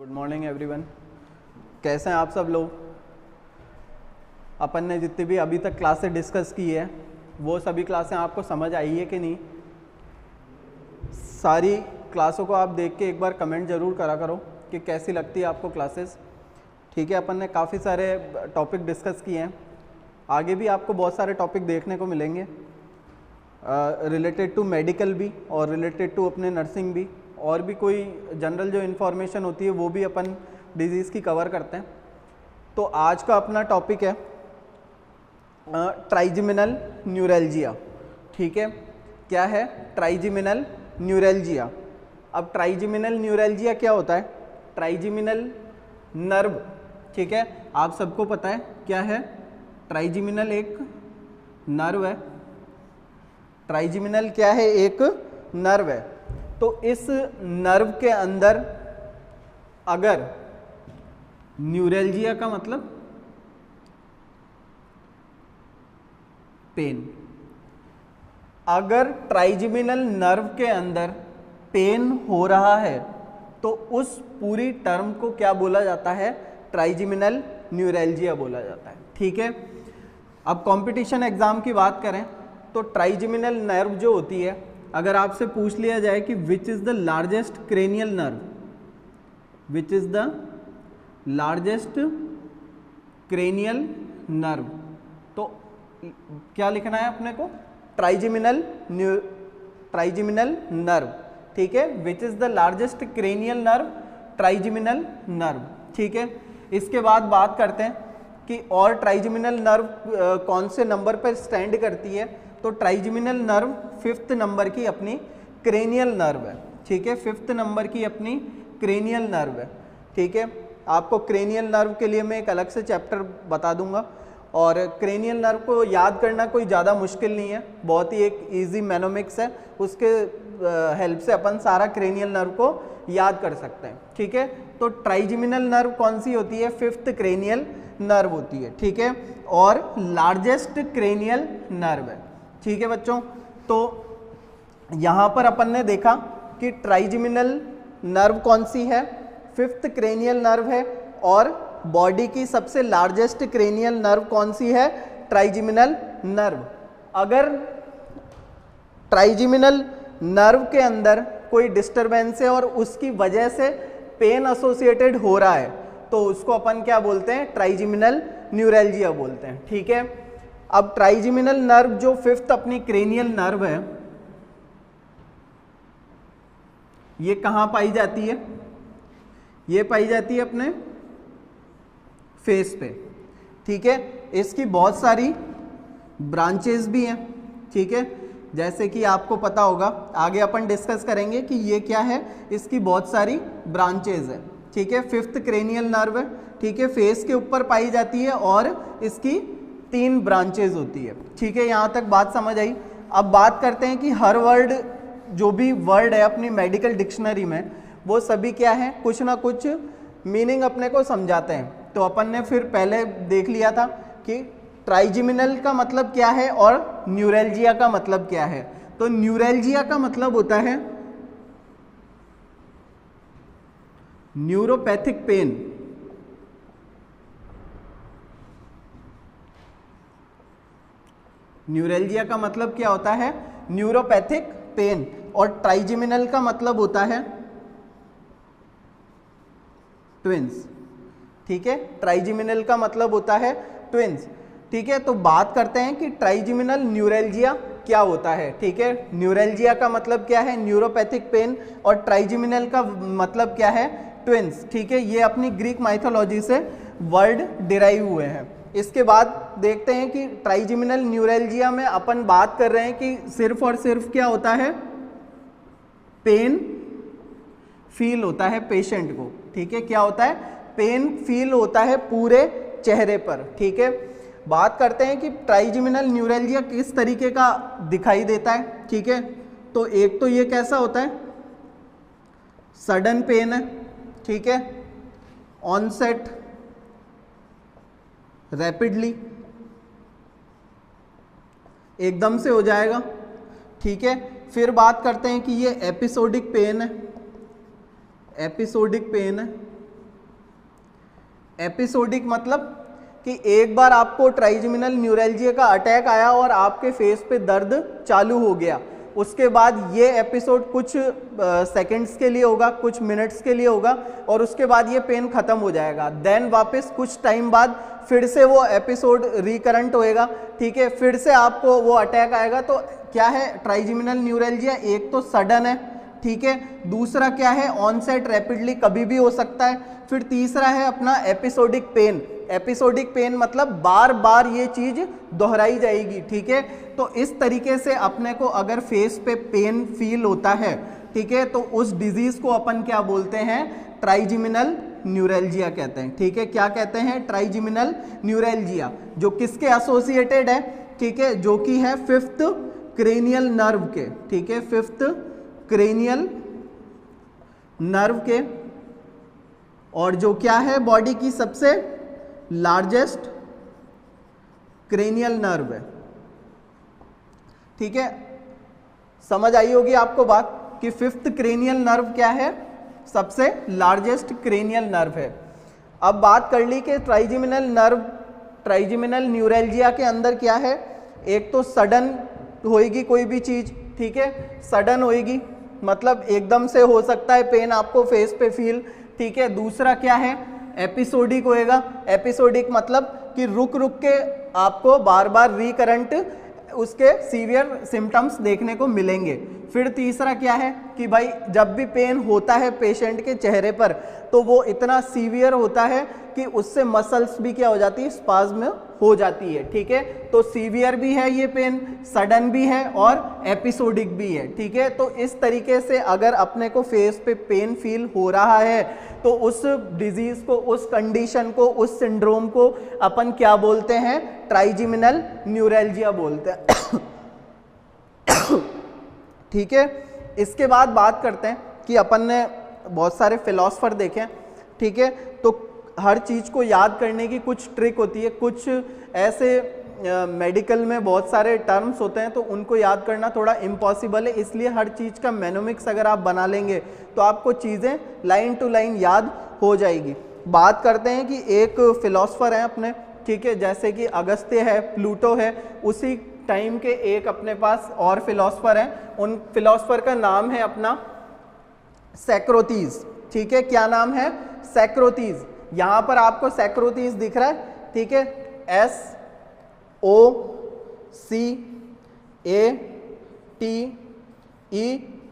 Good morning everyone. कैसे हैं आप सब लोग? अपन ने जितनी भी अभी तक क्लासें डिस्कस की है वो सभी क्लासें आपको समझ आई है कि नहीं? सारी क्लासों को आप देख के एक बार कमेंट ज़रूर करा करो कि कैसी लगती है आपको क्लासेस। ठीक है, अपन ने काफ़ी सारे टॉपिक डिस्कस किए हैं, आगे भी आपको बहुत सारे टॉपिक देखने को मिलेंगे रिलेटेड टू मेडिकल भी और रिलेटेड टू अपने नर्सिंग भी, और भी कोई जनरल जो इन्फॉर्मेशन होती है वो भी अपन डिजीज़ की कवर करते हैं। तो आज का अपना टॉपिक है ट्राइजेमिनल न्यूरैल्जिया। ठीक है, क्या है ट्राइजेमिनल न्यूरैल्जिया? अब ट्राइजेमिनल न्यूरैल्जिया क्या होता है? ट्राइजेमिनल नर्व, ठीक है, आप सबको पता है क्या है। ट्राइजेमिनल एक नर्व है। ट्राइजेमिनल क्या है? एक नर्व है। तो इस नर्व के अंदर अगर न्यूरैल्जिया का मतलब पेन, अगर ट्राइजेमिनल नर्व के अंदर पेन हो रहा है तो उस पूरी टर्म को क्या बोला जाता है? ट्राइजेमिनल न्यूरैल्जिया बोला जाता है। ठीक है, अब कंपटीशन एग्जाम की बात करें तो ट्राइजेमिनल नर्व जो होती है, अगर आपसे पूछ लिया जाए कि which is the largest cranial nerve, which is the largest cranial nerve, तो क्या लिखना है अपने को? Trigeminal nerve. ठीक है, which is the largest cranial nerve, trigeminal nerve. ठीक है, इसके बाद बात करते हैं कि और ट्राइजेमिनल नर्व कौन से नंबर पर स्टैंड करती है। तो ट्राइजेमिनल नर्व 5th नंबर की अपनी क्रेनियल नर्व है। ठीक है, 5th नंबर की अपनी क्रेनियल नर्व है। ठीक है, आपको क्रेनियल नर्व के लिए मैं एक अलग से चैप्टर बता दूंगा, और क्रेनियल नर्व को याद करना कोई ज़्यादा मुश्किल नहीं है, बहुत ही एक इजी मैनोमिक्स है, उसके हेल्प से अपन सारा क्रेनियल नर्व को याद कर सकते हैं। ठीक है, तो ट्राइजेमिनल नर्व कौन सी होती है? 5th क्रेनियल नर्व होती है। ठीक है, और लार्जेस्ट क्रेनियल नर्व है। ठीक है बच्चों, तो यहाँ पर अपन ने देखा कि ट्राइजेमिनल नर्व कौन सी है? 5th क्रेनियल नर्व है। और बॉडी की सबसे लार्जेस्ट क्रेनियल नर्व कौन सी है? Trigeminal nerve. अगर ट्राइजेमिनल नर्व के अंदर कोई डिस्टरबेंस है और उसकी वजह से पेन एसोसिएटेड हो रहा है तो उसको अपन क्या बोलते हैं? ट्राइजेमिनल न्यूरैल्जिया बोलते हैं। ठीक है, अब ट्राइजेमिनल नर्व जो 5th अपनी क्रेनियल नर्व है, ये कहाँ पाई जाती है? ये पाई जाती है अपने फेस पे। ठीक है, इसकी बहुत सारी ब्रांचेस भी हैं। ठीक है, जैसे कि आपको पता होगा, आगे अपन डिस्कस करेंगे कि ये क्या है, इसकी बहुत सारी ब्रांचेस है। ठीक है, 5th क्रेनियल नर्व है। ठीक है, फेस के ऊपर पाई जाती है और इसकी 3 ब्रांचेज होती है। ठीक है, यहाँ तक बात समझ आई। अब बात करते हैं कि हर वर्ड, जो भी वर्ड है अपनी मेडिकल डिक्शनरी में, वो सभी क्या है? कुछ ना कुछ मीनिंग अपने को समझाते हैं। तो अपन ने फिर पहले देख लिया था कि ट्राइजेमिनल का मतलब क्या है और न्यूरैल्जिया का मतलब क्या है। तो न्यूरैल्जिया का मतलब होता है न्यूरोपैथिक पेन। न्यूरैल्जिया का मतलब क्या होता है? Neuropathic pain. और ट्राइजेमिनल का मतलब होता है ट्विंस। ठीक है, ट्राइजेमिनल का मतलब होता है ट्विंस। ठीक है, तो बात करते हैं कि ट्राइजेमिनल न्यूरैल्जिया क्या होता है। ठीक है, न्यूरैल्जिया का मतलब क्या है? Neuropathic pain. और ट्राइजेमिनल का मतलब क्या है? ट्विंस। ठीक है, ये अपनी ग्रीक माइथोलॉजी से वर्ड डिराइव हुए हैं। इसके बाद देखते हैं कि ट्राइजेमिनल न्यूरैल्जिया में अपन बात कर रहे हैं कि सिर्फ और सिर्फ क्या होता है? पेन फील होता है पेशेंट को। ठीक है, क्या होता है? पेन फील होता है पूरे चेहरे पर। ठीक है, बात करते हैं कि ट्राइजेमिनल न्यूरैल्जिया किस तरीके का दिखाई देता है। ठीक है, तो एक तो ये कैसा होता है? सडन पेन है। ठीक है, ऑनसेट रैपिडली, एकदम से हो जाएगा। ठीक है, फिर बात करते हैं कि ये एपिसोडिक पेन है। एपिसोडिक पेन है। एपिसोडिक मतलब कि एक बार आपको ट्राइजेमिनल न्यूरैल्जिया का अटैक आया और आपके फेस पे दर्द चालू हो गया, उसके बाद ये एपिसोड कुछ सेकंड्स के लिए होगा, कुछ मिनट्स के लिए होगा और उसके बाद ये पेन खत्म हो जाएगा। देन वापस कुछ टाइम बाद फिर से वो एपिसोड रिकरेंट होएगा, ठीक है, फिर से आपको वो अटैक आएगा। तो क्या है ट्राइजेमिनल न्यूरैल्जिया, एक तो सडन है, ठीक है, दूसरा क्या है ऑनसेट रैपिडली कभी भी हो सकता है, फिर तीसरा है अपना एपिसोडिक पेन। एपिसोडिक पेन मतलब बार बार ये चीज दोहराई जाएगी, ठीक है। तो इस तरीके से अपने को अगर फेस पे पेन फील होता है, ठीक है, तो उस डिजीज को अपन क्या बोलते हैं, ट्राइजेमिनल न्यूरैल्जिया कहते हैं, ठीक है। क्या कहते हैं, ट्राइजेमिनल न्यूरैल्जिया, जो किसके एसोसिएटेड है, ठीक है, जो कि है 5th क्रेनियल नर्व के, ठीक है, 5th क्रेनियल नर्व के, और जो क्या है बॉडी की सबसे लार्जेस्ट क्रेनियल नर्व है, ठीक है। समझ आई होगी आपको बात कि 5th क्रेनियल नर्व क्या है, सबसे लार्जेस्ट क्रेनियल नर्व है। अब बात कर ली कि ट्राइजेमिनल नर्व, ट्राइजेमिनल न्यूरैल्जिया के अंदर क्या है, एक तो सडन होएगी कोई भी चीज, ठीक है, सडन होएगी मतलब एकदम से हो सकता है पेन आपको फेस पे फील, ठीक है। दूसरा क्या है, एपिसोडिक होएगा। एपिसोडिक मतलब कि रुक रुक के आपको बार बार रिकरेंट उसके सीवियर सिम्टम्स देखने को मिलेंगे। फिर तीसरा क्या है कि भाई जब भी पेन होता है पेशेंट के चेहरे पर तो वो इतना सीवियर होता है कि उससे मसल्स भी क्या हो जाती है, स्पाज्म हो जाती है, ठीक है। तो सीवियर भी है ये पेन, सडन भी है और एपिसोडिक भी है, ठीक है। तो इस तरीके से अगर अपने को फेस पे पेन फील हो रहा है तो उस डिजीज को, उस कंडीशन को, उस सिंड्रोम को अपन क्या बोलते हैं, ट्राइजेमिनल न्यूरैल्जिया बोलते हैं, ठीक है। इसके बाद बात करते हैं कि अपन ने बहुत सारे फिलोसफर देखे हैं, ठीक है। तो हर चीज़ को याद करने की कुछ ट्रिक होती है, कुछ ऐसे मेडिकल में बहुत सारे टर्म्स होते हैं तो उनको याद करना थोड़ा इम्पॉसिबल है, इसलिए हर चीज़ का मेनोमिक्स अगर आप बना लेंगे तो आपको चीज़ें लाइन टू लाइन याद हो जाएगी। बात करते हैं कि एक फिलोसफर हैं अपने, ठीक है, जैसे कि अगस्त्य है, प्लूटो है, उसी टाइम के एक अपने पास और फिलोसफर हैं, उन फिलोसफर का नाम है अपना सैक्रोतीज, ठीक है। क्या नाम है, सैक्रोतीज। यहां पर आपको सैक्रोतीज दिख रहा है, ठीक है, SOCATE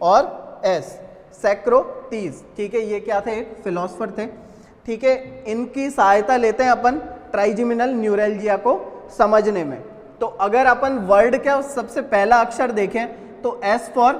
और S, सैक्रोतीज, ठीक है। ये क्या थे, एक फिलोसफर थे, ठीक है। इनकी सहायता लेते हैं अपन ट्राइजेमिनल न्यूरैल्जिया को समझने में। तो अगर अपन वर्ड का सबसे पहला अक्षर देखें तो S for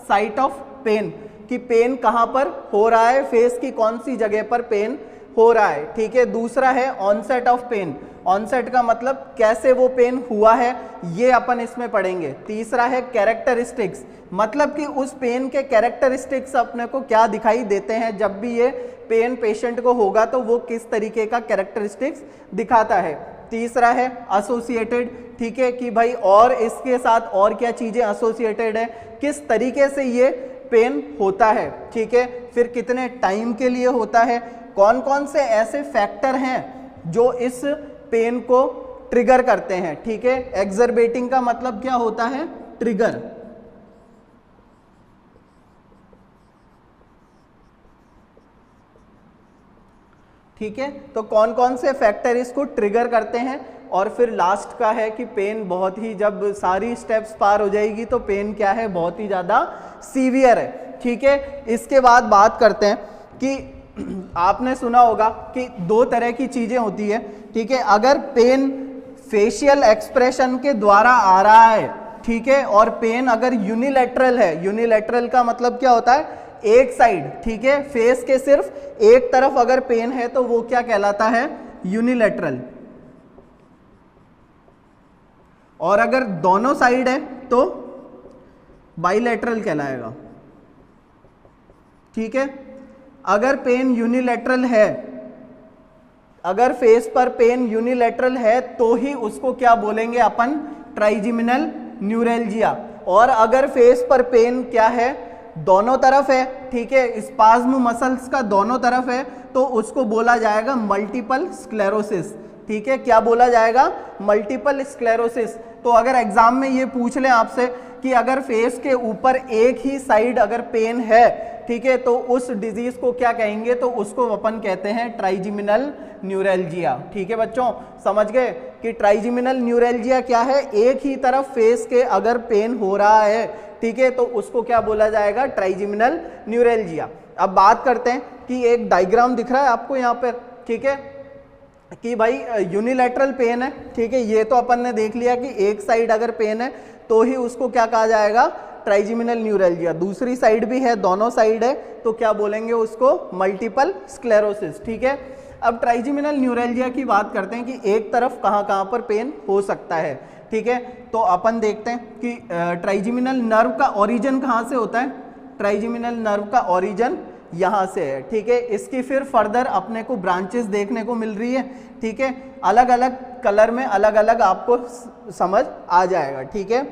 site of pain, कि पेन कहां पर हो रहा है, फेस की कौन सी जगह पर पेन हो रहा है, ठीक है। दूसरा है ऑनसेट ऑफ पेन, ऑनसेट का मतलब कैसे वो पेन हुआ है, ये अपन इसमें पढ़ेंगे। तीसरा है कैरेक्टरिस्टिक्स, मतलब कि उस पेन के कैरेक्टरिस्टिक्स अपने को क्या दिखाई देते हैं, जब भी ये पेन पेशेंट को होगा तो वो किस तरीके का कैरेक्टरिस्टिक्स दिखाता है। तीसरा है एसोसिएटेड, ठीक है, कि भाई और इसके साथ और क्या चीजें एसोसिएटेड है, किस तरीके से ये पेन होता है, ठीक है। फिर कितने टाइम के लिए होता है, कौन कौन से ऐसे फैक्टर हैं जो इस पेन को ट्रिगर करते हैं, ठीक है। एक्सरबेटिंग का मतलब क्या होता है, ट्रिगर, ठीक है। तो कौन कौन से फैक्टर इसको ट्रिगर करते हैं। और फिर लास्ट का है कि पेन बहुत ही, जब सारी स्टेप्स पार हो जाएगी तो पेन क्या है, बहुत ही ज़्यादा सीवियर है, ठीक है। इसके बाद बात करते हैं कि आपने सुना होगा कि दो तरह की चीज़ें होती है, ठीक है। अगर पेन फेशियल एक्सप्रेशन के द्वारा आ रहा है, ठीक है, और पेन अगर यूनिलैटरल है, यूनिलैटरल का मतलब क्या होता है, एक साइड, ठीक है, फेस के सिर्फ एक तरफ अगर पेन है तो वो क्या कहलाता है, यूनिलैटरल। और अगर दोनों साइड है तो बाइलैटरल कहलाएगा, ठीक है। अगर पेन यूनिलैटरल है, अगर फेस पर पेन यूनिलैटरल है तो ही उसको क्या बोलेंगे अपन, ट्राइजेमिनल न्यूरैल्जिया। और अगर फेस पर पेन क्या है, दोनों तरफ है, ठीक है, स्पाज्म मसल्स का दोनों तरफ है, तो उसको बोला जाएगा मल्टीपल स्क्लेरोसिस, ठीक है। क्या बोला जाएगा? Multiple sclerosis. तो अगर एग्जाम में ये पूछ लें आपसे कि अगर फेस के ऊपर एक ही साइड अगर पेन है, ठीक है, तो उस डिजीज को क्या कहेंगे? तो उसको अपन कहते हैं ट्राइजेमिनल न्यूरैल्जिया, ठीक है बच्चों, समझ गए कि ट्राइजेमिनल न्यूरैल्जिया क्या है? एक ही तरफ फेस के अगर पेन हो रहा है, ठीक है, तो उसको क्या बोला जाएगा? Trigeminal neuralgia. अब बात करते हैं कि एक डायग्राम दिख रहा है आपको यहाँ पर, ठीक है, कि भाई यूनिलैटरल पेन है, ठीक है, ये तो अपन ने देख लिया कि एक साइड अगर पेन है तो ही उसको क्या कहा जाएगा? Trigeminal neuralgia. दूसरी साइड भी है, दोनों साइड है, तो क्या बोलेंगे उसको? मल्टीपल स्क्लेरोसिस, ठीक है। अब ट्राइजेमिनल न्यूरैल्जिया की बात करते हैं कि एक तरफ कहाँ पर पेन हो सकता है, ठीक है। तो अपन देखते हैं कि ट्राइजेमिनल नर्व का ओरिजिन कहाँ से होता है? ट्राइजेमिनल नर्व का ओरिजिन यहाँ से है, ठीक है। इसकी फिर फर्दर अपने को ब्रांचेस देखने को मिल रही है, ठीक है, अलग अलग कलर में अलग अलग आपको समझ आ जाएगा, ठीक है।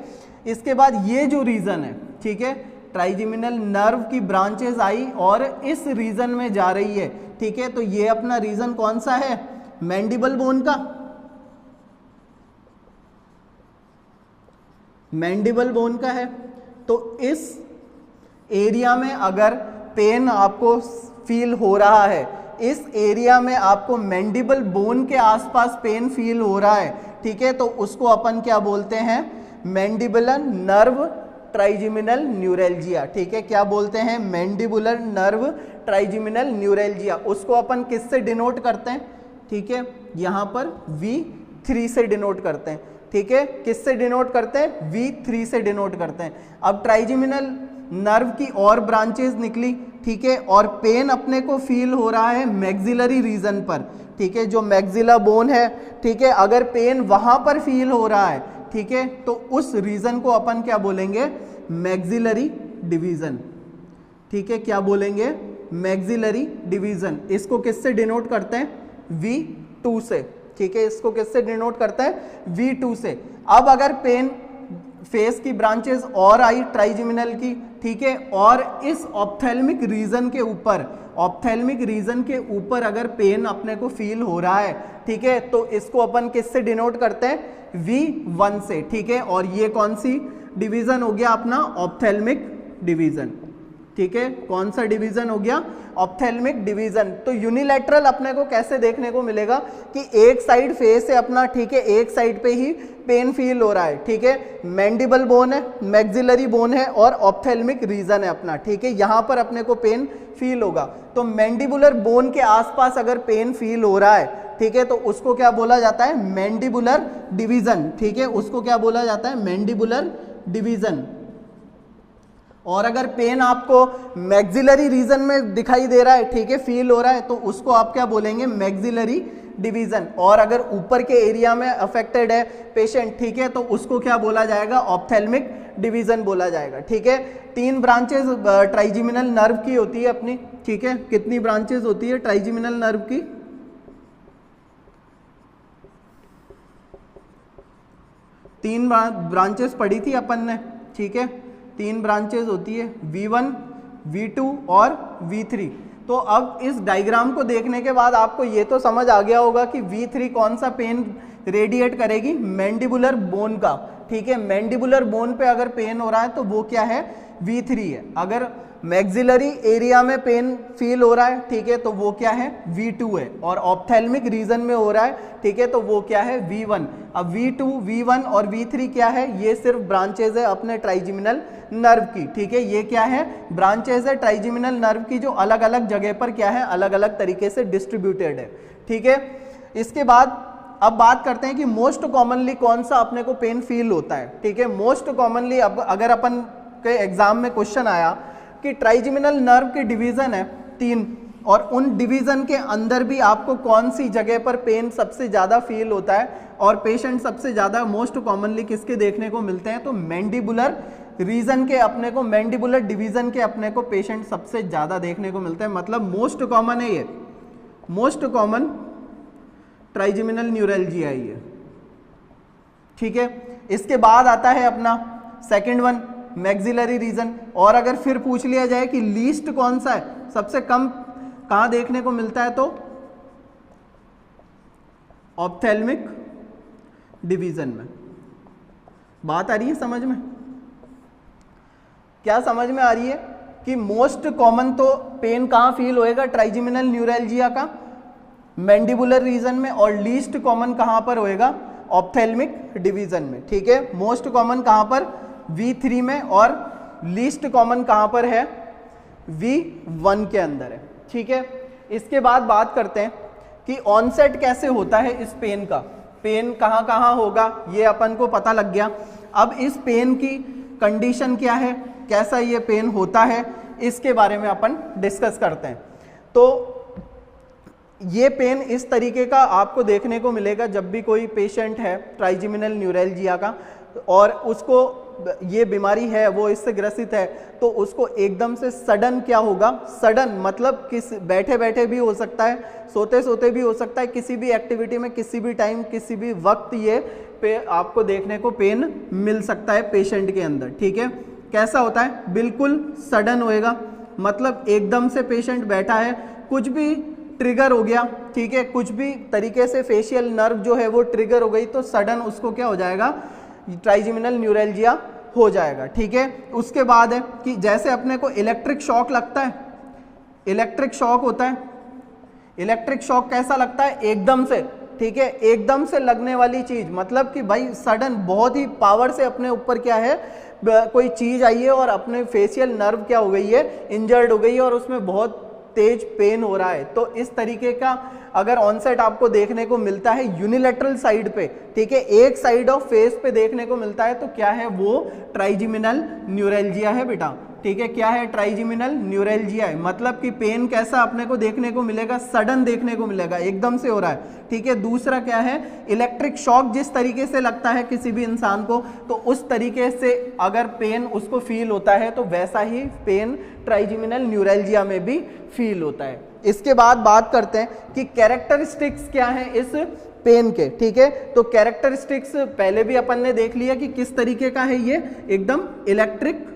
इसके बाद ये जो रीजन है, ठीक है, ट्राइजेमिनल नर्व की ब्रांचेस आई और इस रीजन में जा रही है, ठीक है। तो ये अपना रीजन कौन सा है? मैंडिबल बोन का, मैंडिबल बोन का है। तो इस एरिया में अगर पेन आपको फील हो रहा है, इस एरिया में आपको मैंडिबल बोन के आसपास पेन फील हो रहा है, ठीक है, तो उसको अपन क्या बोलते हैं? मैंडिबुलर नर्व ट्राइजेमिनल न्यूरैल्जिया, ठीक है। क्या बोलते हैं? Mandibular nerve trigeminal neuralgia. उसको अपन किससे डिनोट करते हैं? ठीक है, यहाँ पर V3 से डिनोट करते हैं, ठीक है। किससे डिनोट करते हैं? V3 से डिनोट करते हैं। अब ट्राइजेमिनल नर्व की और ब्रांचेस निकली, ठीक है, और पेन अपने को फील हो रहा है मैक्सिलरी रीजन पर, ठीक है, जो मैक्सिला बोन है, ठीक है, अगर पेन वहां पर फील हो रहा है, ठीक है, तो उस रीजन को अपन क्या बोलेंगे? मैक्सिलरी डिवीजन, ठीक है। क्या बोलेंगे? Maxillary division. इसको किससे डिनोट करते हैं? V2 से, ठीक है, इसको किससे डिनोट करते हैं? V2 से। अब अगर पेन फेस की ब्रांचेस और आई ट्राइजेमिनल की, ठीक है, और इस ऑप्थेल्मिक रीजन के ऊपर, ऑप्थेल्मिक रीजन के ऊपर अगर पेन अपने को फील हो रहा है, ठीक है, तो इसको अपन किससे डिनोट करते हैं? V1 से, ठीक है। और ये कौन सी डिवीजन हो गया अपना? ऑप्थेल्मिक डिवीजन, ठीक है। कौन सा डिवीजन हो गया? Ophthalmic division. तो यूनिलैटरल अपने को कैसे देखने को मिलेगा कि एक साइड फेस है अपना, ठीक है, एक साइड पे ही पेन फील हो रहा है, ठीक है, मैंडिबल बोन है, मैक्सिलरी बोन है और ऑप्थेल्मिक रीजन है अपना, ठीक है, यहां पर अपने को पेन फील होगा। तो मैंडिबुलर बोन के आसपास अगर पेन फील हो रहा है, ठीक है, तो उसको क्या बोला जाता है? मैंडिबुलर डिवीजन, ठीक है, उसको क्या बोला जाता है? Mandibular division. और अगर पेन आपको मैक्सिलरी रीजन में दिखाई दे रहा है, ठीक है, फील हो रहा है, तो उसको आप क्या बोलेंगे? Maxillary division. और अगर ऊपर के एरिया में अफेक्टेड है पेशेंट, ठीक है, तो उसको क्या बोला जाएगा? ऑप्थेल्मिक डिवीजन बोला जाएगा, ठीक है। 3 ब्रांचेस ट्राइजेमिनल नर्व की होती है अपनी, ठीक है। कितनी ब्रांचेस होती है ट्राइजेमिनल नर्व की? 3 ब्रांचेस पढ़ी थी अपन ने, ठीक है, 3 ब्रांचेस होती है, V1, V2 और V3। तो अब इस डायग्राम को देखने के बाद आपको ये तो समझ आ गया होगा कि V3 कौन सा पेन रेडिएट करेगी? मैंडिबुलर बोन का, ठीक है। मैंडिबुलर बोन पे अगर पेन हो रहा है तो वो क्या है? V3 है। अगर मैक्सिलरी एरिया में पेन फील हो रहा है, ठीक है, तो वो क्या है? V2 है। और ऑप्थेल्मिक रीजन में हो रहा है, ठीक है, तो वो क्या है? V1। अब V2, V1 और V3 क्या है? ये सिर्फ ब्रांचेज है अपने ट्राइजेमिनल नर्व की, ठीक है। ये क्या है? ब्रांचेज है ट्राइजेमिनल नर्व की, जो अलग अलग जगह पर क्या है? अलग अलग तरीके से डिस्ट्रीब्यूटेड है, ठीक है। इसके बाद अब बात करते हैं कि मोस्ट कॉमनली कौन सा अपने को पेन फील होता है, ठीक है। मोस्ट कॉमनली अब अगर अपन के एग्जाम में क्वेश्चन आया कि ट्राइजेमिनल नर्व के डिवीजन है 3 और उन डिवीजन के अंदर भी आपको कौन सी जगह पर पेन सबसे ज़्यादा फील होता है और पेशेंट सबसे ज़्यादा मोस्ट कॉमनली किसके देखने को मिलते हैं? तो मैंडिबुलर रीजन के अपने को, मैंडिबुलर डिवीजन के अपने को पेशेंट सबसे ज़्यादा देखने को मिलते हैं। मतलब मोस्ट कॉमन है ये, मोस्ट कॉमन ट्राइजेमिनल न्यूरैल्जिया है ये, ठीक है। इसके बाद आता है अपना सेकेंड वन, मैक्सिलरी रीजन। और अगर फिर पूछ लिया जाए कि लीस्ट कौन सा है, सबसे कम कहाँ देखने को मिलता है, तो ऑप्थेल्मिक डिवीजन में। बात आ रही है समझ में? क्या समझ में आ रही है कि मोस्ट कॉमन तो पेन कहाँ फील होएगा ट्राइजेमिनल न्यूरैल्जिया का? मैंडिबुलर रीजन में। और लीस्ट कॉमन कहाँ पर होएगा? ऑप्थेल्मिक डिवीजन में। ठीक है, मोस्ट कॉमन कहाँ पर? V3 में, और लीस्ट कॉमन कहाँ पर है? V1 के अंदर है। ठीक है, इसके बाद बात करते हैं कि ऑनसेट कैसे होता है इस पेन का, पेन कहाँ कहाँ होगा, ये अपन को पता लग गया। अब इस पेन की कंडीशन क्या है, कैसा ये पेन होता है, इसके बारे में अपन डिस्कस करते हैं। तो ये पेन इस तरीके का आपको देखने को मिलेगा जब भी कोई पेशेंट है ट्राइजेमिनल न्यूरैल्जिया का और उसको ये बीमारी है, वो इससे ग्रसित है, तो उसको एकदम से सडन क्या होगा? सडन मतलब बैठे बैठे भी हो सकता है, सोते सोते भी हो सकता है, किसी भी एक्टिविटी में किसी भी टाइम किसी भी वक्त ये आपको देखने को पेन मिल सकता है पेशेंट के अंदर। ठीक है, कैसा होता है? बिल्कुल सडन होएगा, मतलब एकदम से पेशेंट बैठा है, कुछ भी ट्रिगर हो गया, ठीक है, कुछ भी तरीके से फेशियल नर्व जो है वो ट्रिगर हो गई, तो सडन उसको क्या हो जाएगा? ट्राइजेमिनल न्यूरैल्जिया हो जाएगा। ठीक है, उसके बाद है कि जैसे अपने को इलेक्ट्रिक शॉक लगता है, इलेक्ट्रिक शॉक होता है, इलेक्ट्रिक शॉक कैसा लगता है? एकदम से, ठीक है, एकदम से लगने वाली चीज, मतलब कि भाई सडन बहुत ही पावर से अपने ऊपर क्या है, कोई चीज आई है और अपने फेशियल नर्व क्या हो गई है? इंजर्ड हो गई है और उसमें बहुत तेज पेन हो रहा है। तो इस तरीके का अगर ऑनसेट आपको देखने को मिलता है यूनिलैटरल साइड पे, ठीक है, एक साइड ऑफ फेस पे देखने को मिलता है, तो क्या है? वो ट्राइजेमिनल न्यूरैल्जिया है बेटा। ठीक है, क्या है? ट्राइजेमिनल न्यूरैल्जिया है। मतलब कि पेन कैसा अपने को देखने को मिलेगा? सडन देखने को मिलेगा, एकदम से हो रहा है। ठीक है, दूसरा क्या है? इलेक्ट्रिक शॉक जिस तरीके से लगता है किसी भी इंसान को, तो उस तरीके से अगर पेन उसको फील होता है तो वैसा ही पेन ट्राइजेमिनल न्यूरैल्जिया में भी फील होता है। इसके बाद बात करते हैं कि कैरेक्टरिस्टिक्स क्या है इस पेन के। ठीक है, तो कैरेक्टरिस्टिक्स पहले भी अपन ने देख लिया कि किस तरीके का है, ये एकदम इलेक्ट्रिक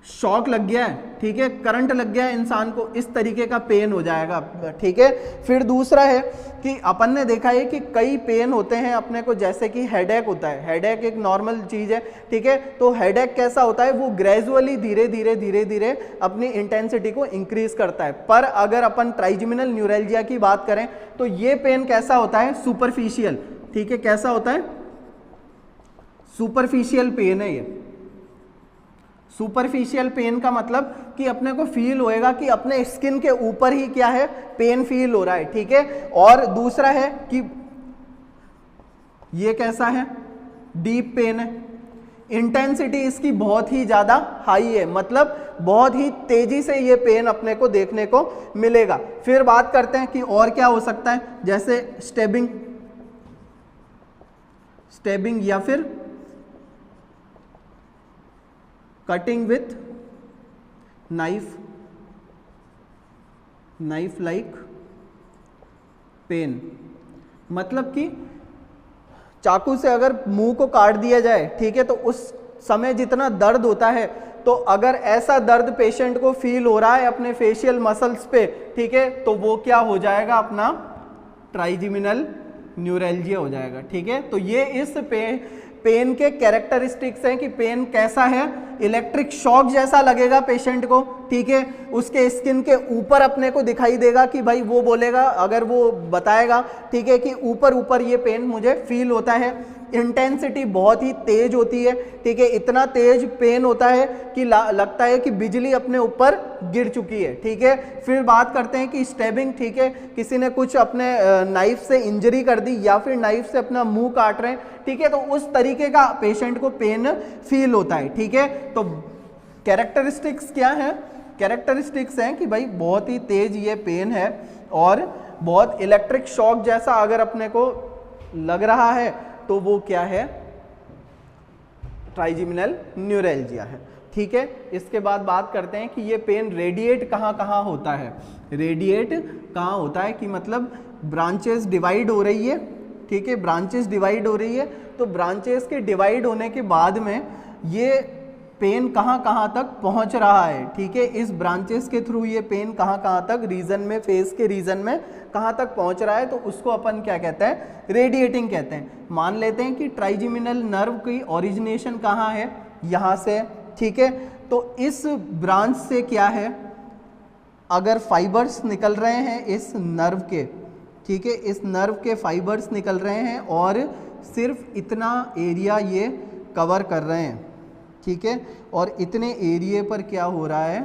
शॉक लग गया है, ठीक है, करंट लग गया है इंसान को, इस तरीके का पेन हो जाएगा। ठीक है, फिर दूसरा है कि अपन ने देखा है कि कई पेन होते हैं अपने को, जैसे कि हेडेक होता है, हेडेक एक नॉर्मल चीज है। ठीक है, तो हेडेक कैसा होता है? वो ग्रेजुअली धीरे धीरे धीरे धीरे अपनी इंटेंसिटी को इंक्रीज करता है। पर अगर अपन ट्राइजेमिनल न्यूरैल्जिया की बात करें तो ये पेन कैसा होता है? सुपरफिशियल। ठीक है, कैसा होता है? सुपरफिशियल पेन है ये। सुपरफिशियल पेन का मतलब कि अपने को फील होएगा कि अपने स्किन के ऊपर ही क्या है? पेन फील हो रहा है। ठीक है, और दूसरा है कि ये कैसा है? डीप पेन है, इंटेंसिटी इसकी बहुत ही ज्यादा हाई है, मतलब बहुत ही तेजी से ये पेन अपने को देखने को मिलेगा। फिर बात करते हैं कि और क्या हो सकता है, जैसे स्टेबिंग, स्टेबिंग या फिर cutting with knife, knife like pain, मतलब कि चाकू से अगर मुंह को काट दिया जाए, ठीक है, तो उस समय जितना दर्द होता है, तो अगर ऐसा दर्द पेशेंट को फील हो रहा है अपने फेशियल मसल्स पे, ठीक है, तो वो क्या हो जाएगा? अपना ट्राइजेमिनल न्यूरैल्जिया हो जाएगा। ठीक है, तो ये इस पेन के कैरेक्टरिस्टिक्स हैं कि पेन कैसा है? इलेक्ट्रिक शॉक जैसा लगेगा पेशेंट को, ठीक है, उसके स्किन के ऊपर अपने को दिखाई देगा कि भाई वो बोलेगा, अगर वो बताएगा, ठीक है, कि ऊपर ऊपर ये पेन मुझे फील होता है। इंटेंसिटी बहुत ही तेज होती है, ठीक है, इतना तेज पेन होता है कि लगता है कि बिजली अपने ऊपर गिर चुकी है। ठीक है, फिर बात करते हैं कि स्टेबिंग, ठीक है, किसी ने कुछ अपने नाइफ से इंजरी कर दी या फिर नाइफ से अपना मुंह काट रहे हैं, ठीक है, तो उस तरीके का पेशेंट को पेन फील होता है। ठीक है, तो कैरेक्टरिस्टिक्स क्या है? कैरेक्टरिस्टिक्स हैं कि भाई बहुत ही तेज ये पेन है और बहुत इलेक्ट्रिक शॉक जैसा अगर अपने को लग रहा है, तो वो क्या है? ट्राइजेमिनल न्यूरैल्जिया है। ठीक है, इसके बाद बात करते हैं कि ये पेन रेडिएट कहाँ कहाँ होता है। रेडिएट कहाँ होता है कि मतलब ब्रांचेस डिवाइड हो रही है, ठीक है, ब्रांचेस डिवाइड हो रही है, तो ब्रांचेस के डिवाइड होने के बाद में ये पेन कहाँ कहाँ तक पहुँच रहा है, ठीक है, इस ब्रांचेस के थ्रू ये पेन कहाँ कहाँ तक रीजन में, फेस के रीजन में कहाँ तक पहुँच रहा है, तो उसको अपन क्या कहते हैं, रेडिएटिंग कहते हैं। मान लेते हैं कि ट्राइजेमिनल नर्व की ओरिजिनेशन कहाँ है, यहाँ से, ठीक है, तो इस ब्रांच से क्या है, अगर फाइबर्स निकल रहे हैं इस नर्व के, ठीक है, इस नर्व के फाइबर्स निकल रहे हैं और सिर्फ इतना एरिया ये कवर कर रहे हैं, ठीक है, और इतने एरिया पर क्या हो रहा है,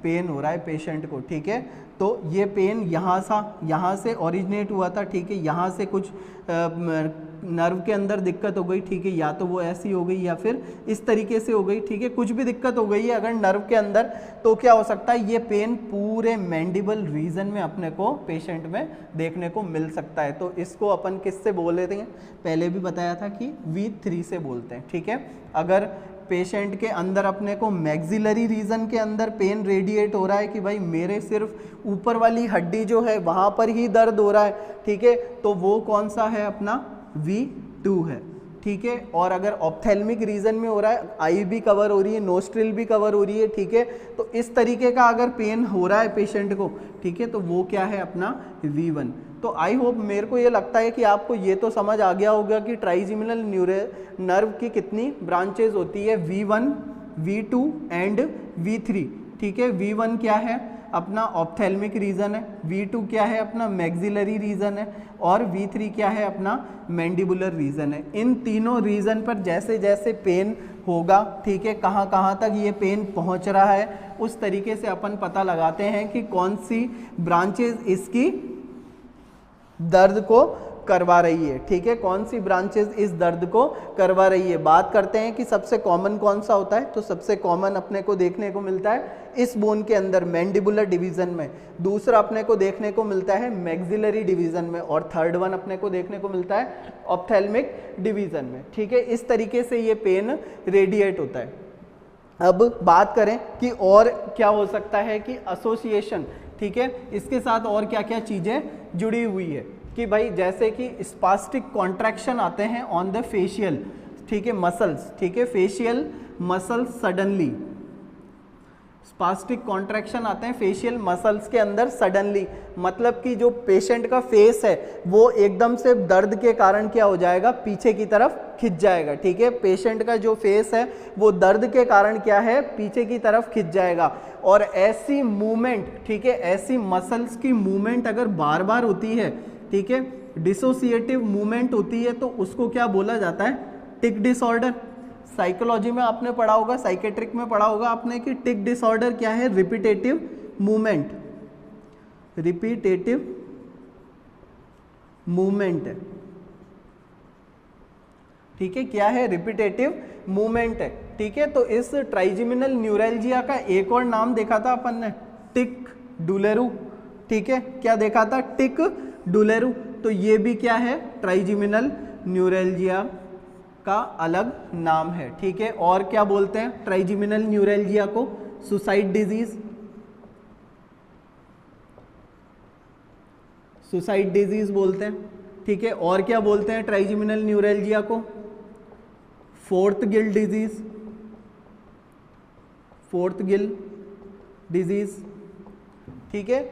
पेन हो रहा है पेशेंट को, ठीक है। तो ये पेन यहाँ से ओरिजिनेट हुआ था, ठीक है, यहाँ से कुछ नर्व के अंदर दिक्कत हो गई, ठीक है, या तो वो ऐसी हो गई या फिर इस तरीके से हो गई, ठीक है, कुछ भी दिक्कत हो गई है अगर नर्व के अंदर, तो क्या हो सकता है, ये पेन पूरे मैंडिबल रीजन में अपने को पेशेंट में देखने को मिल सकता है। तो इसको अपन किससे बोलते हैं, पहले भी बताया था कि V3 से बोलते हैं, ठीक है। अगर पेशेंट के अंदर अपने को मैक्सिलरी रीजन के अंदर पेन रेडिएट हो रहा है कि भाई मेरे सिर्फ ऊपर वाली हड्डी जो है वहाँ पर ही दर्द हो रहा है, ठीक है, तो वो कौन सा है, अपना V2 है, ठीक है। और अगर ऑप्थेल्मिक रीजन में हो रहा है, आई भी कवर हो रही है, नोस्ट्रिल भी कवर हो रही है, ठीक है, तो इस तरीके का अगर पेन हो रहा है पेशेंट को, ठीक है, तो वो क्या है, अपना V1। तो आई होप, मेरे को ये लगता है कि आपको ये तो समझ आ गया होगा कि ट्राइजेमिनल नर्व की कितनी ब्रांचेज होती है, V1, V2 एंड V3, ठीक है। V1 क्या है, अपना ऑप्थेल्मिक रीजन है, V2 क्या है, अपना मैक्सिलरी रीजन है, और V3 क्या है, अपना मैंडिबुलर रीजन है। इन तीनों रीजन पर जैसे जैसे पेन होगा, ठीक है, कहाँ कहाँ तक ये पेन पहुँच रहा है, उस तरीके से अपन पता लगाते हैं कि कौन सी ब्रांचेज इसकी दर्द को करवा रही है, ठीक है, कौन सी ब्रांचेज इस दर्द को करवा रही है। बात करते हैं कि सबसे कॉमन कौन सा होता है, तो सबसे कॉमन अपने को देखने को मिलता है इस बोन के अंदर मैंडिबुलर डिवीजन में, दूसरा अपने को देखने को मिलता है मैक्सिलरी डिवीजन में, और थर्ड वन अपने को देखने को मिलता है ऑप्थेल्मिक डिवीजन में, ठीक है। इस तरीके से ये पेन रेडिएट होता है। अब बात करें कि और क्या हो सकता है कि एसोसिएशन, ठीक है, इसके साथ और क्या क्या चीज़ें जुड़ी हुई है, कि भाई जैसे कि स्पास्टिक कॉन्ट्रैक्शन आते हैं ऑन द फेशियल, ठीक है, मसल्स, ठीक है, facial muscles suddenly, spastic contraction आते हैं फेशियल मसल्स के अंदर सडनली, मतलब कि जो पेशेंट का फेस है वो एकदम से दर्द के कारण क्या हो जाएगा, पीछे की तरफ खिंच जाएगा, ठीक है, पेशेंट का जो फेस है वो दर्द के कारण क्या है, पीछे की तरफ खिंच जाएगा। और ऐसी मूवमेंट, ठीक है, ऐसी मसल्स की मूवमेंट अगर बार बार होती है, ठीक है, डिसोसिएटिव मूवमेंट होती है, तो उसको क्या बोला जाता है, टिक डिसऑर्डर। साइकोलॉजी में आपने पढ़ा होगा, साइकेट्रिक में पढ़ा होगा आपने कि टिक डिसऑर्डर क्या है, रिपीटेटिव मूवमेंट, रिपीटेटिव मूवमेंट है, ठीक है, क्या है, रिपीटेटिव मूवमेंट है, ठीक है। तो इस ट्राइजेमिनल न्यूरैल्जिया का एक और नाम देखा था अपन ने, टिक डुलेरू, ठीक है, क्या देखा था, टिक डुलेरू। तो ये भी क्या है, ट्राइजेमिनल न्यूरैल्जिया का अलग नाम है, ठीक है। और क्या बोलते हैं ट्राइजेमिनल न्यूरैल्जिया को, सुसाइड डिजीज, सुसाइड डिजीज बोलते हैं, ठीक है। और क्या बोलते हैं ट्राइजेमिनल न्यूरैल्जिया को, fourth Gill disease, fourth Gill disease, ठीक है।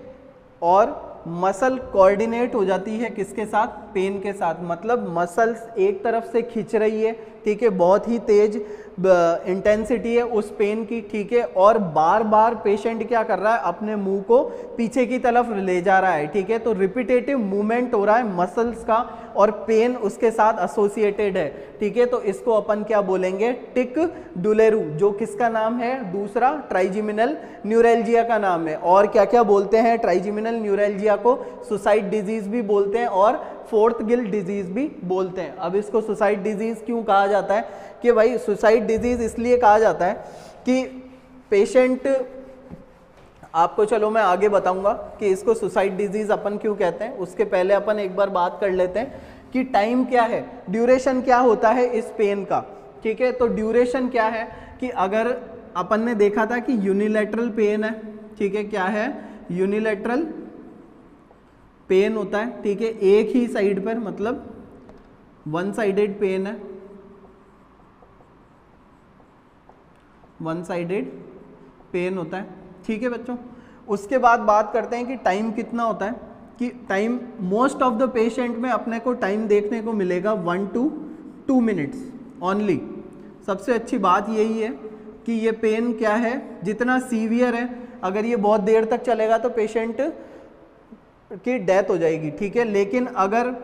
और मसल कोऑर्डिनेट हो जाती है किसके साथ, पेन के साथ, मतलब मसल्स एक तरफ से खींच रही है, ठीक है, बहुत ही तेज इंटेंसिटी है उस पेन की, ठीक है, और बार बार पेशेंट क्या कर रहा है, अपने मुंह को पीछे की तरफ ले जा रहा है, ठीक है। तो रिपीटेटिव मूवमेंट हो रहा है मसल्स का और पेन उसके साथ एसोसिएटेड है, ठीक है। तो इसको अपन क्या बोलेंगे, टिक डुलेरू, जो किसका नाम है, दूसरा ट्राइजेमिनल न्यूरैल्जिया का नाम है। और क्या क्या बोलते हैं ट्राइजेमिनल न्यूरैल्जिया को, सुसाइड डिजीज भी बोलते हैं और फोर्थ गिल डिजीज भी बोलते हैं। अब इसको सुसाइड डिजीज क्यों कहा जाता है, कि भाई सुसाइड डिजीज इसलिए कहा जाता है कि पेशेंट, आपको चलो मैं आगे बताऊंगा कि इसको सुसाइड डिजीज अपन क्यों कहते हैं, उसके पहले अपन एक बार बात कर लेते हैं कि टाइम क्या है, ड्यूरेशन क्या होता है इस पेन का, ठीक है। तो ड्यूरेशन क्या है कि अगर अपन ने देखा था कि यूनिलैटरल पेन है, ठीक है, क्या है, यूनिलैटरल पेन होता है, ठीक है, एक ही साइड पर, मतलब वन साइडेड पेन है, वन साइडेड पेन होता है, ठीक है बच्चों। उसके बाद बात करते हैं कि टाइम कितना होता है, कि time most of the patient में अपने को टाइम देखने को मिलेगा 1 to 2 मिनट्स ओनली। सबसे अच्छी बात यही है कि ये पेन क्या है, जितना सीवियर है, अगर ये बहुत देर तक चलेगा तो पेशेंट की डेथ हो जाएगी, ठीक है। लेकिन अगर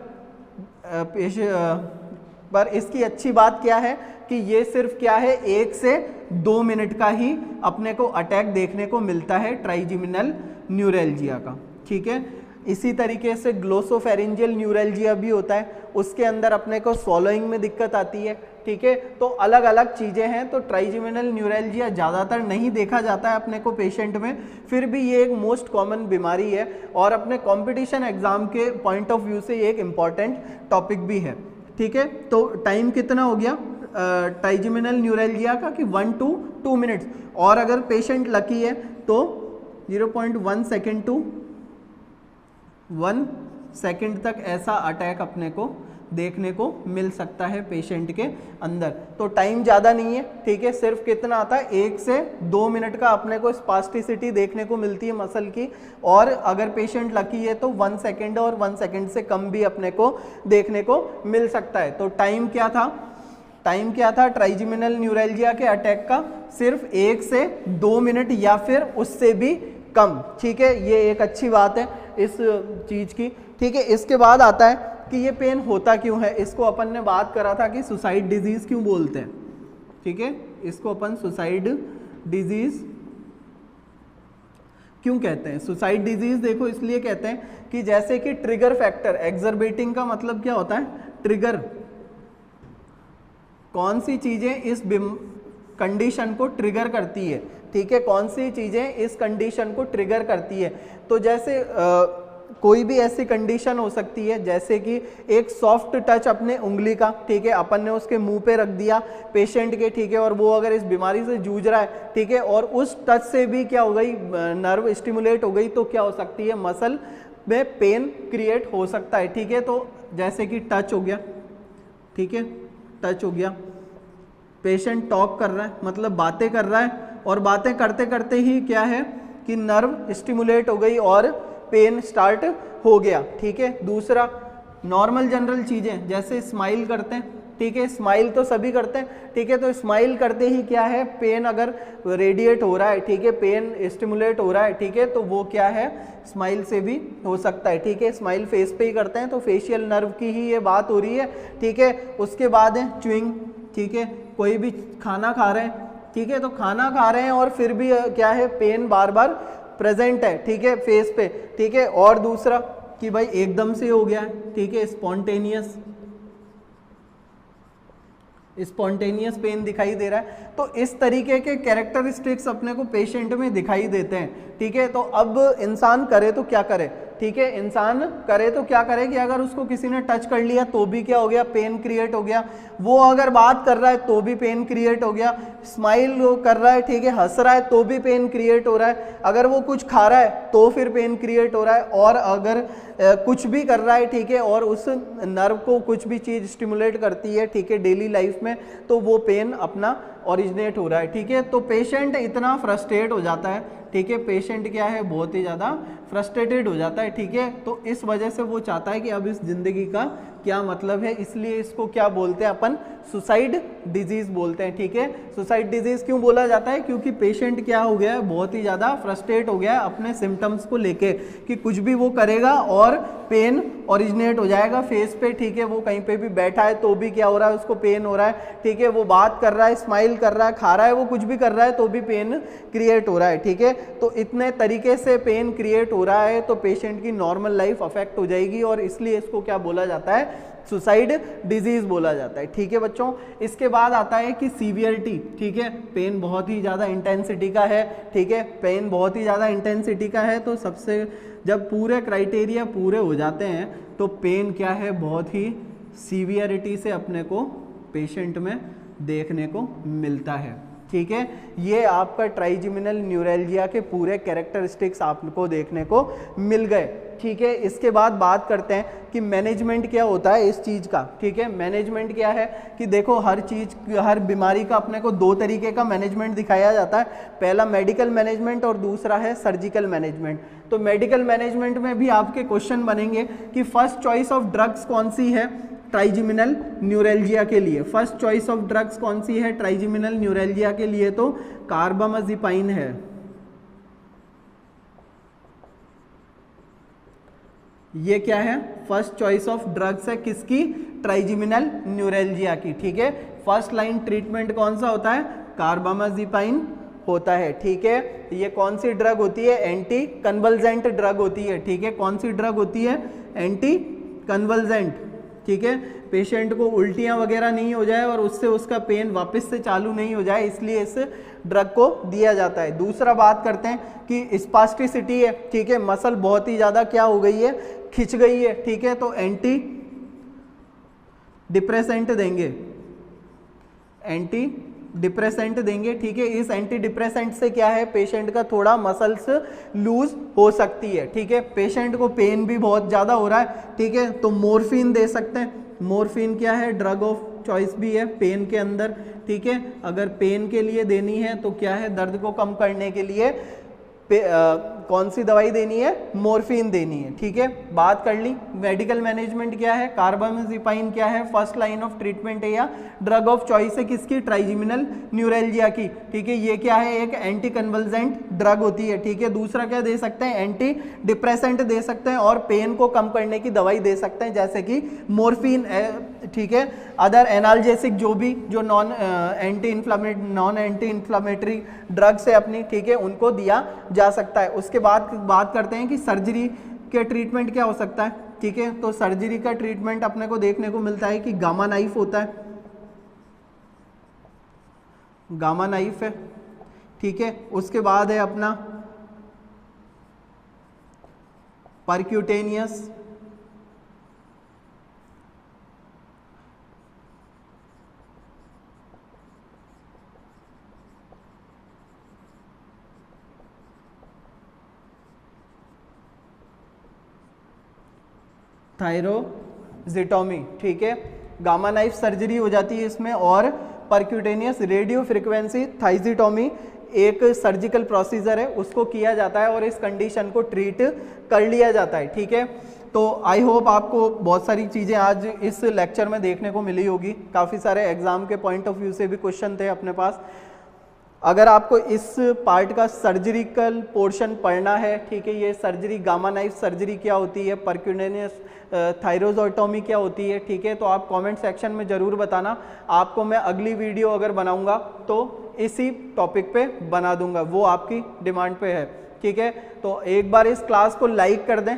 पर इसकी अच्छी बात क्या है कि ये सिर्फ क्या है 1 से 2 मिनट का ही अपने को अटैक देखने को मिलता है ट्राइजेमिनल न्यूरैल्जिया का, ठीक है। इसी तरीके से ग्लोसोफेरिंजियल न्यूरैल्जिया भी होता है, उसके अंदर अपने को स्वॉलोइंग में दिक्कत आती है, ठीक है। तो अलग अलग चीज़ें हैं। तो ट्राइजेमिनल न्यूरैल्जिया ज़्यादातर नहीं देखा जाता है अपने को पेशेंट में, फिर भी ये एक मोस्ट कॉमन बीमारी है और अपने कंपटीशन एग्जाम के पॉइंट ऑफ व्यू से ये एक इम्पॉर्टेंट टॉपिक भी है, ठीक है। तो टाइम कितना हो गया ट्राइजेमिनल न्यूरैल्जिया का कि 1 to 2 मिनट्स, और अगर पेशेंट लकी है तो 0.1 सेकेंड टू 1 सेकेंड तक ऐसा अटैक अपने को देखने को मिल सकता है पेशेंट के अंदर। तो टाइम ज़्यादा नहीं है, ठीक है, सिर्फ कितना आता है 1 से 2 मिनट का अपने को स्पास्टिसिटी देखने को मिलती है मसल की, और अगर पेशेंट लकी है तो 1 सेकेंड और 1 सेकेंड से कम भी अपने को देखने को मिल सकता है। तो टाइम क्या था ट्राइजेमिनल न्यूरैल्जिया के अटैक का, सिर्फ 1 से 2 मिनट या फिर उससे भी कम, ठीक है। ये एक अच्छी बात है इस चीज़ की, ठीक है। इसके बाद आता है कि ये पेन होता क्यों है। इसको अपन ने बात करा था कि सुसाइड डिजीज क्यों बोलते हैं, ठीक है। इसको अपन सुसाइड डिजीज क्यों कहते हैं। सुसाइड डिजीज देखो इसलिए कहते हैं कि जैसे कि ट्रिगर फैक्टर, एक्सरबेटिंग का मतलब क्या होता है, ट्रिगर, कौन सी चीजें इस कंडीशन को ट्रिगर करती है, ठीक है, कौन सी चीजें इस कंडीशन को ट्रिगर करती है। तो जैसे कोई भी ऐसी कंडीशन हो सकती है जैसे कि एक सॉफ्ट टच अपने उंगली का, ठीक है, अपन ने उसके मुंह पे रख दिया पेशेंट के, ठीक है, और वो अगर इस बीमारी से जूझ रहा है, ठीक है, और उस टच से भी क्या हो गई, नर्व स्टिमुलेट हो गई, तो क्या हो सकती है, मसल में पेन क्रिएट हो सकता है, ठीक है। तो जैसे कि टच हो गया, ठीक है, टच हो गया, पेशेंट टॉक कर रहा है मतलब बातें कर रहा है, और बातें करते करते ही क्या है कि नर्व स्टिमुलेट हो गई और पेन स्टार्ट हो गया, ठीक है। दूसरा नॉर्मल जनरल चीज़ें जैसे स्माइल करते हैं, ठीक है, स्माइल तो सभी करते हैं, ठीक है, तो स्माइल करते ही क्या है, पेन अगर रेडिएट हो रहा है, ठीक है, पेन स्टिमुलेट हो रहा है, ठीक है, तो वो क्या है, स्माइल से भी हो सकता है, ठीक है। स्माइल फेस पे ही करते हैं तो फेशियल नर्व की ही ये बात हो रही है, ठीक है। उसके बाद है च्युइंग, ठीक है, कोई भी खाना खा रहे हैं, ठीक है, तो खाना खा रहे हैं और फिर भी क्या है, पेन बार बार प्रेजेंट है, ठीक है, फेस पे, ठीक है। और दूसरा कि भाई एकदम से हो गया है, ठीक है, स्पॉन्टेनियस पेन दिखाई दे रहा है। तो इस तरीके के कैरेक्टरिस्टिक्स अपने को पेशेंट में दिखाई देते हैं, ठीक है। तो अब इंसान करे तो क्या करे, ठीक है, इंसान करे तो क्या करे कि अगर उसको किसी ने टच कर लिया तो भी क्या हो गया, पेन क्रिएट हो गया। वो अगर बात कर रहा है तो भी पेन क्रिएट हो गया, स्माइल कर रहा है, ठीक है, हंस रहा है तो भी पेन क्रिएट हो रहा है, अगर वो कुछ खा रहा है तो फिर पेन क्रिएट हो रहा है, और अगर कुछ भी कर रहा है, ठीक है, और उस नर्व को कुछ भी चीज़ स्टिमुलेट करती है, ठीक है, डेली लाइफ में, तो वो पेन अपना ओरिजिनेट हो रहा है, ठीक है। तो पेशेंट इतना फ्रस्ट्रेट हो जाता है, ठीक है, पेशेंट क्या है, बहुत ही ज़्यादा फ्रस्ट्रेटेड हो जाता है, ठीक है। तो इस वजह से वो चाहता है कि अब इस ज़िंदगी का क्या मतलब है, इसलिए इसको क्या बोलते हैं अपन, सुसाइड डिजीज बोलते हैं, ठीक है। सुसाइड डिजीज क्यों बोला जाता है, क्योंकि पेशेंट क्या हो गया है, बहुत ही ज़्यादा फ्रस्ट्रेट हो गया है अपने सिम्टम्स को लेके, कि कुछ भी वो करेगा और पेन ओरिजिनेट हो जाएगा फेस पे, ठीक है, वो कहीं पे भी बैठा है तो भी क्या हो रहा है, उसको पेन हो रहा है, ठीक है, वो बात कर रहा है, स्माइल कर रहा है, खा रहा है, वो कुछ भी कर रहा है तो भी पेन क्रिएट हो रहा है, ठीक है। तो इतने तरीके से पेन क्रिएट हो रहा है तो पेशेंट की नॉर्मल लाइफ अफेक्ट हो जाएगी, और इसलिए इसको क्या बोला जाता है, सुसाइड डिजीज बोला जाता है, ठीक है बच्चों। इसके बाद आता है कि सीवियरिटी, ठीक है, पेन बहुत ही ज़्यादा इंटेंसिटी का है, ठीक है, पेन बहुत ही ज़्यादा इंटेंसिटी का है। तो सबसे जब पूरे क्राइटेरिया पूरे हो जाते हैं तो पेन क्या है, बहुत ही सीवियरिटी से अपने को पेशेंट में देखने को मिलता है, ठीक है। ये आपका ट्राइजेमिनल न्यूरैल्जिया के पूरे कैरेक्टरिस्टिक्स आपको देखने को मिल गए, ठीक है। इसके बाद बात करते हैं कि मैनेजमेंट क्या होता है इस चीज़ का, ठीक है। मैनेजमेंट क्या है कि देखो हर चीज़, हर बीमारी का अपने को दो तरीके का मैनेजमेंट दिखाया जाता है, पहला मेडिकल मैनेजमेंट और दूसरा है सर्जिकल मैनेजमेंट। तो मेडिकल मैनेजमेंट में भी आपके क्वेश्चन बनेंगे कि फर्स्ट चॉइस ऑफ ड्रग्स कौन सी है ट्राइजेमिनल न्यूरैल्जिया के लिए। फर्स्ट चॉइस ऑफ ड्रग्स कौन सी है ट्राइजेमिनल न्यूरैल्जिया के लिए, तो कार्बामाजिपाइन है। ये क्या है, फर्स्ट चॉइस ऑफ ड्रग्स है किसकी, ट्राइजेमिनल न्यूरैल्जिया की, ठीक है। फर्स्ट लाइन ट्रीटमेंट कौन सा होता है, कार्बामाजिपाइन होता है, ठीक है। ये कौन सी ड्रग होती है, एंटी कन्वल्जेंट ड्रग होती है, ठीक है। कौन सी ड्रग होती है, एंटी कन्वल्जेंट, ठीक है। पेशेंट को उल्टियां वगैरह नहीं हो जाए और उससे उसका पेन वापस से चालू नहीं हो जाए, इसलिए इस ड्रग को दिया जाता है। दूसरा बात करते हैं कि स्पास्टिसिटी है, ठीक है, मसल बहुत ही ज़्यादा क्या हो गई है, खिंच गई है, ठीक है, तो एंटी डिप्रेसेंट देंगे, एंटी डिप्रेसेंट देंगे, ठीक है। इस एंटी डिप्रेसेंट से क्या है, पेशेंट का थोड़ा मसल्स लूज हो सकती है, ठीक है। पेशेंट को पेन भी बहुत ज़्यादा हो रहा है, ठीक है, तो मोर्फिन दे सकते हैं। मोर्फिन क्या है, ड्रग ऑफ चॉइस भी है पेन के अंदर, ठीक है। अगर पेन के लिए देनी है तो क्या है, दर्द को कम करने के लिए कौन सी दवाई देनी है, मोर्फिन देनी है, ठीक है। बात कर ली मेडिकल मैनेजमेंट क्या है, कार्बामाजिपाइन क्या है, फर्स्ट लाइन ऑफ ट्रीटमेंट है या ड्रग ऑफ चॉइस है किसकी, ट्राइजेमिनल न्यूरैल्जिया की, ठीक है। ये क्या है, एक एंटी कन्वल्जेंट ड्रग होती है, ठीक है। दूसरा क्या दे सकते हैं, एंटी डिप्रेसेंट दे सकते हैं और पेन को कम करने की दवाई दे सकते हैं जैसे कि मोर्फिन, ठीक है। अदर एनाल्जेसिक जो नॉन एंटी इन्फ्लामेटरी ड्रग्स है अपनी, ठीक है, उनको दिया जा सकता है। उसके बाद बात करते हैं कि सर्जरी के ट्रीटमेंट क्या हो सकता है, ठीक है। तो सर्जरी का ट्रीटमेंट अपने को देखने को मिलता है कि गामा नाइफ होता है, गामा नाइफ है, ठीक है। उसके बाद है अपना परक्यूटेनियस, थायरोजिटोमी, ठीक है। गामा नाइफ सर्जरी हो जाती है इसमें, और परक्यूटेनियस रेडियो फ्रिक्वेंसी थाइजिटोमी एक सर्जिकल प्रोसीजर है, उसको किया जाता है और इस कंडीशन को ट्रीट कर लिया जाता है, ठीक है। तो आई होप आपको बहुत सारी चीज़ें आज इस लेक्चर में देखने को मिली होगी। काफ़ी सारे एग्जाम के पॉइंट ऑफ व्यू से भी क्वेश्चन थे अपने पास। अगर आपको इस पार्ट का सर्जरिकल पोर्शन पढ़ना है, ठीक है, ये सर्जरी गामा नाइफ सर्जरी क्या होती है, परक्यूटेनियस थायरोजिटोमी क्या होती है, ठीक है, तो आप कमेंट सेक्शन में ज़रूर बताना। आपको मैं अगली वीडियो अगर बनाऊंगा तो इसी टॉपिक पे बना दूंगा, वो आपकी डिमांड पे है, ठीक है। तो एक बार इस क्लास को लाइक कर दें।